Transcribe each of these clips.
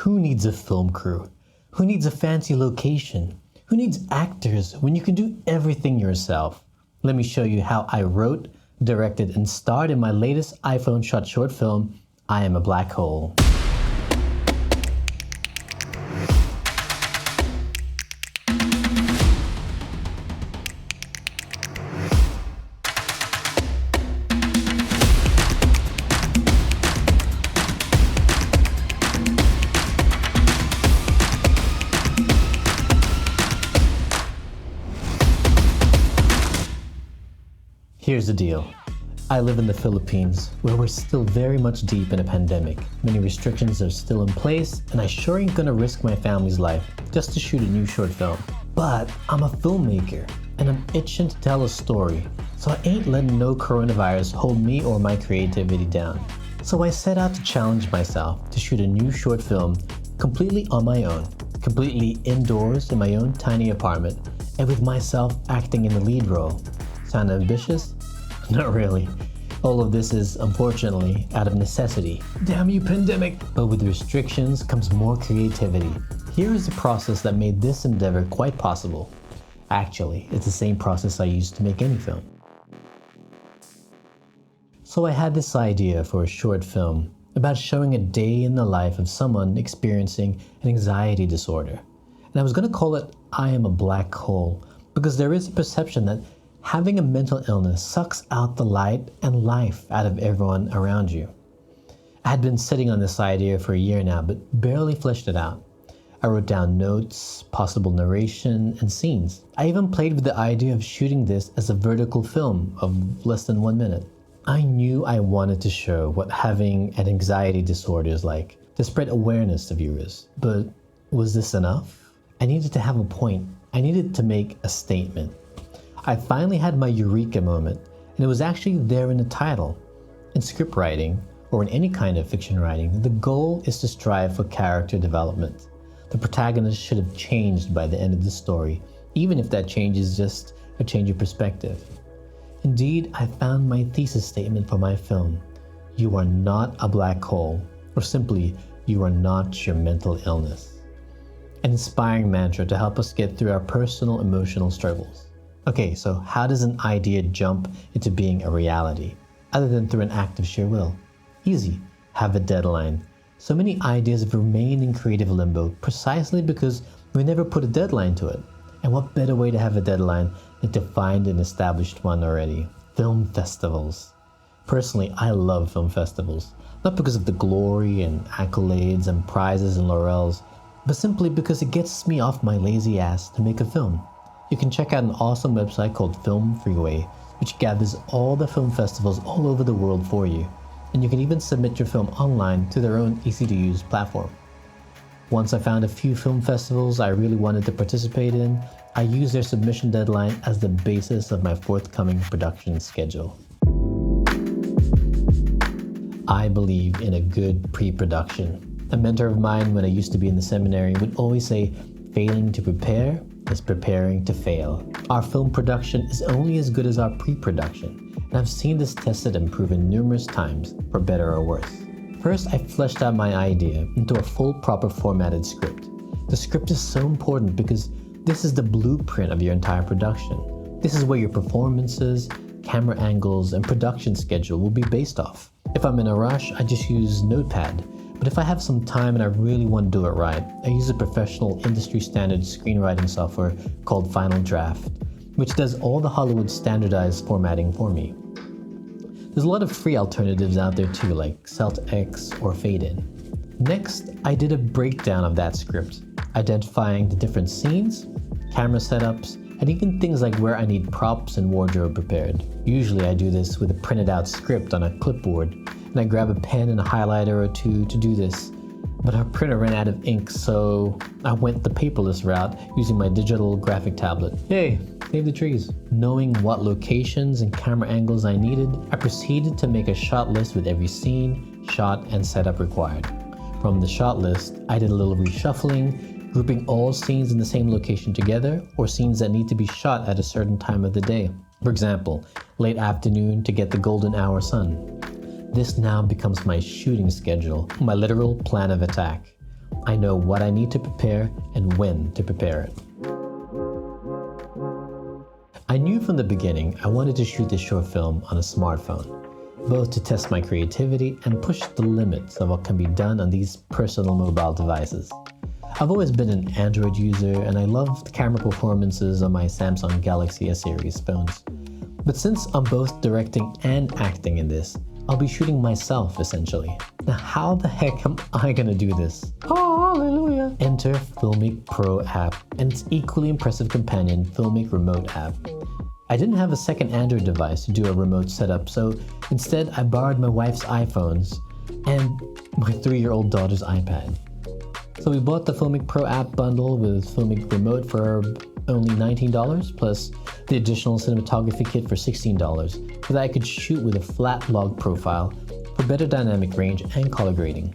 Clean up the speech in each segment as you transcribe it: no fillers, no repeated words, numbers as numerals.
Who needs a film crew? Who needs a fancy location? Who needs actors when you can do everything yourself? Let me show you how I wrote, directed, and starred in my latest iPhone shot short film, I Am a Black Hole. Here's the deal. I live in the Philippines, where we're still very much deep in a pandemic. Many restrictions are still in place, and I sure ain't gonna risk my family's life just to shoot a new short film. But I'm a filmmaker, and I'm itching to tell a story, so I ain't letting no coronavirus hold me or my creativity down. So I set out to challenge myself to shoot a new short film completely on my own, completely indoors in my own tiny apartment, and with myself acting in the lead role. Sound ambitious? Not really. All of this is, unfortunately, out of necessity. Damn you, pandemic! But with restrictions comes more creativity. Here is the process that made this endeavor quite possible. Actually, it's the same process I used to make any film. So I had this idea for a short film about showing a day in the life of someone experiencing an anxiety disorder. And I was going to call it I Am a Black Hole, because there is a perception that having a mental illness sucks out the light and life out of everyone around you. I had been sitting on this idea for a year now, but barely fleshed it out. I wrote down notes, possible narration, and scenes. I even played with the idea of shooting this as a vertical film of less than 1 minute. I knew I wanted to show what having an anxiety disorder is like, to spread awareness to viewers. But was this enough? I needed to have a point. I needed to make a statement. I finally had my eureka moment, and it was actually there in the title. In script writing, or in any kind of fiction writing, the goal is to strive for character development. The protagonist should have changed by the end of the story, even if that change is just a change of perspective. Indeed, I found my thesis statement for my film. You are not a black hole, or simply, you are not your mental illness. An inspiring mantra to help us get through our personal emotional struggles. Okay, so how does an idea jump into being a reality, other than through an act of sheer will? Easy. Have a deadline. So many ideas have remained in creative limbo precisely because we never put a deadline to it. And what better way to have a deadline than to find an established one already? Film festivals. Personally, I love film festivals, not because of the glory and accolades and prizes and laurels, but simply because it gets me off my lazy ass to make a film. You can check out an awesome website called Film Freeway, which gathers all the film festivals all over the world for you. And you can even submit your film online to their own easy-to-use platform. Once I found a few film festivals I really wanted to participate in, I used their submission deadline as the basis of my forthcoming production schedule. I believe in a good pre-production. A mentor of mine when I used to be in the seminary would always say, failing to prepare is preparing to fail. Our film production is only as good as our pre-production, and I've seen this tested and proven numerous times, for better or worse. First, I fleshed out my idea into a full, proper formatted script. The script is so important because this is the blueprint of your entire production. This is where your performances, camera angles, and production schedule will be based off. If I'm in a rush, I just use Notepad. But if I have some time and I really want to do it right, I use a professional industry standard screenwriting software called Final Draft, which does all the Hollywood standardized formatting for me. There's a lot of free alternatives out there too, like CeltX or Fade-In. Next, I did a breakdown of that script, identifying the different scenes, camera setups, and even things like where I need props and wardrobe prepared. Usually I do this with a printed out script on a clipboard, and I grab a pen and a highlighter or two to do this. But our printer ran out of ink, so I went the paperless route using my digital graphic tablet. Yay, save the trees. Knowing what locations and camera angles I needed, I proceeded to make a shot list with every scene, shot, and setup required. From the shot list, I did a little reshuffling, grouping all scenes in the same location together, or scenes that need to be shot at a certain time of the day. For example, late afternoon to get the golden hour sun. This now becomes my shooting schedule, my literal plan of attack. I know what I need to prepare and when to prepare it. I knew from the beginning I wanted to shoot this short film on a smartphone, both to test my creativity and push the limits of what can be done on these personal mobile devices. I've always been an Android user and I love the camera performances on my Samsung Galaxy S series phones. But since I'm both directing and acting in this, I'll be shooting myself essentially. Now how the heck am I gonna do this? Oh, hallelujah! Enter Filmmaking Pro app and its equally impressive companion, Filmmaking Remote app. I didn't have a second Android device to do a remote setup, so instead I borrowed my wife's iPhones and my 3-year-old daughter's iPad. So we bought the Filmmaking Pro app bundle with Filmmaking Remote for only $19 plus the additional cinematography kit for $16 so that I could shoot with a flat log profile for better dynamic range and color grading.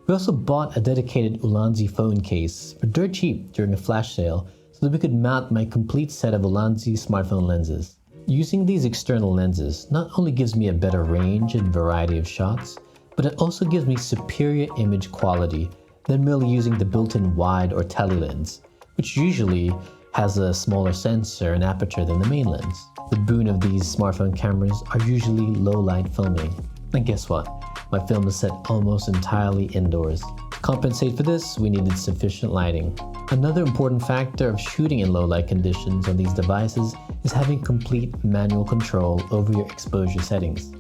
We also bought a dedicated Ulanzi phone case for dirt cheap during a flash sale so that we could mount my complete set of Ulanzi smartphone lenses. Using these external lenses not only gives me a better range and variety of shots, but it also gives me superior image quality than merely using the built-in wide or tele lens, which usually has a smaller sensor and aperture than the main lens. The boon of these smartphone cameras are usually low-light filming. And guess what? My film is set almost entirely indoors. To compensate for this, we needed sufficient lighting. Another important factor of shooting in low-light conditions on these devices is having complete manual control over your exposure settings.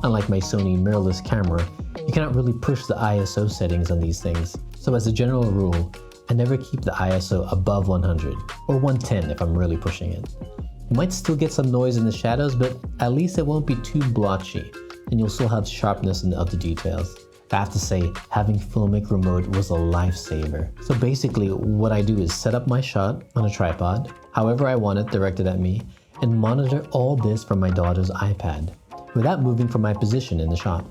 Unlike my Sony mirrorless camera, you cannot really push the ISO settings on these things. So as a general rule, I never keep the ISO above 100, or 110 if I'm really pushing it. You might still get some noise in the shadows, but at least it won't be too blotchy, and you'll still have sharpness in the other details. I have to say, having Filmmaking Remote was a lifesaver. So basically, what I do is set up my shot on a tripod, however I want it directed at me, and monitor all this from my daughter's iPad, without moving from my position in the shot.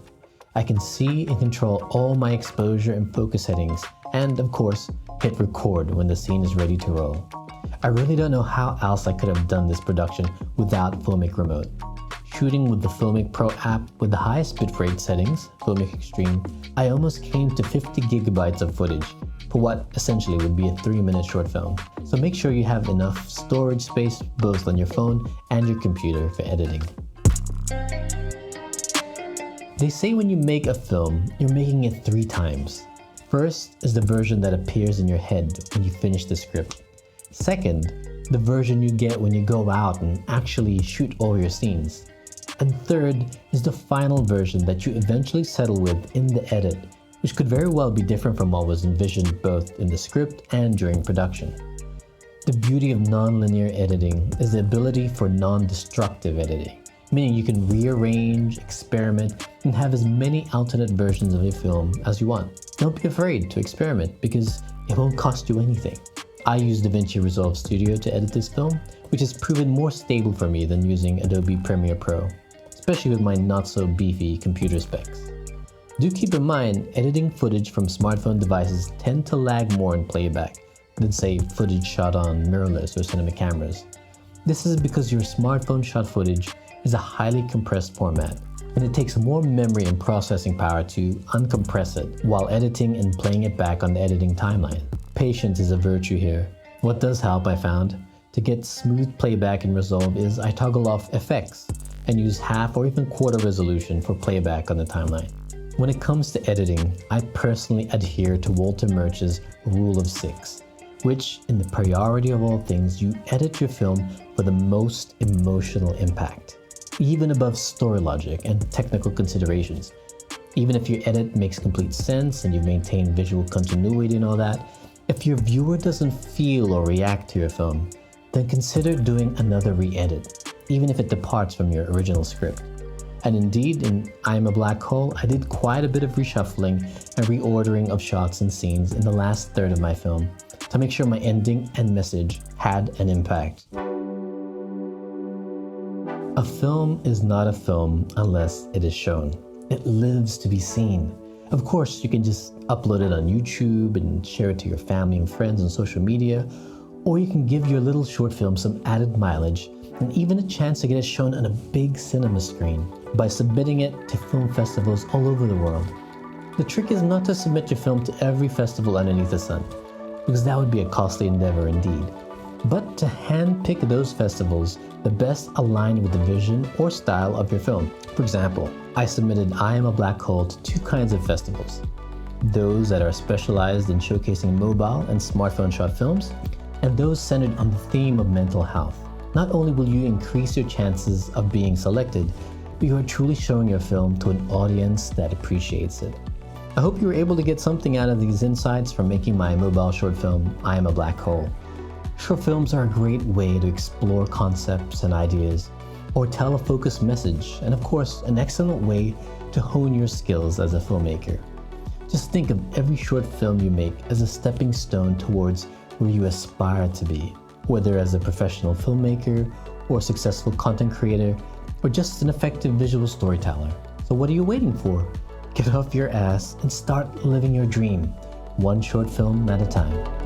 I can see and control all my exposure and focus settings, and of course, hit record when the scene is ready to roll. I really don't know how else I could have done this production without Filmmaking Remote. Shooting with the Filmmaking Pro app with the highest bitrate settings, Filmmaking Extreme, I almost came to 50 gigabytes of footage for what essentially would be a 3-minute short film. So make sure you have enough storage space both on your phone and your computer for editing. They say when you make a film, you're making it 3 times. First is the version that appears in your head when you finish the script. Second, the version you get when you go out and actually shoot all your scenes. And third is the final version that you eventually settle with in the edit, which could very well be different from what was envisioned both in the script and during production. The beauty of non-linear editing is the ability for non-destructive editing, meaning you can rearrange, experiment, and have as many alternate versions of your film as you want. Don't be afraid to experiment because it won't cost you anything. I use DaVinci Resolve Studio to edit this film, which has proven more stable for me than using Adobe Premiere Pro, especially with my not-so-beefy computer specs. Do keep in mind, editing footage from smartphone devices tend to lag more in playback than, say, footage shot on mirrorless or cinema cameras. This is because your smartphone shot footage is a highly compressed format, and it takes more memory and processing power to uncompress it while editing and playing it back on the editing timeline. Patience is a virtue here. What does help, I found, to get smooth playback in Resolve is I toggle off effects and use half or even quarter resolution for playback on the timeline. When it comes to editing, I personally adhere to Walter Murch's Rule of 6, which, in the priority of all things, you edit your film for the most emotional impact, even above story logic and technical considerations. Even if your edit makes complete sense and you've maintained visual continuity and all that, if your viewer doesn't feel or react to your film, then consider doing another re-edit, even if it departs from your original script. And indeed, in I Am a Black Hole, I did quite a bit of reshuffling and reordering of shots and scenes in the last third of my film to make sure my ending and message had an impact. A film is not a film unless it is shown. It lives to be seen. Of course, you can just upload it on YouTube and share it to your family and friends on social media, or you can give your little short film some added mileage and even a chance to get it shown on a big cinema screen by submitting it to film festivals all over the world. The trick is not to submit your film to every festival underneath the sun, because that would be a costly endeavor indeed, but to handpick those festivals that best align with the vision or style of your film. For example, I submitted I Am a Black Hole to two kinds of festivals: those that are specialized in showcasing mobile and smartphone short films, and those centered on the theme of mental health. Not only will you increase your chances of being selected, but you are truly showing your film to an audience that appreciates it. I hope you were able to get something out of these insights from making my mobile short film, I Am a Black Hole. Short films are a great way to explore concepts and ideas, or tell a focused message, and of course, an excellent way to hone your skills as a filmmaker. Just think of every short film you make as a stepping stone towards where you aspire to be, whether as a professional filmmaker, or successful content creator, or just an effective visual storyteller. So what are you waiting for? Get off your ass and start living your dream, one short film at a time.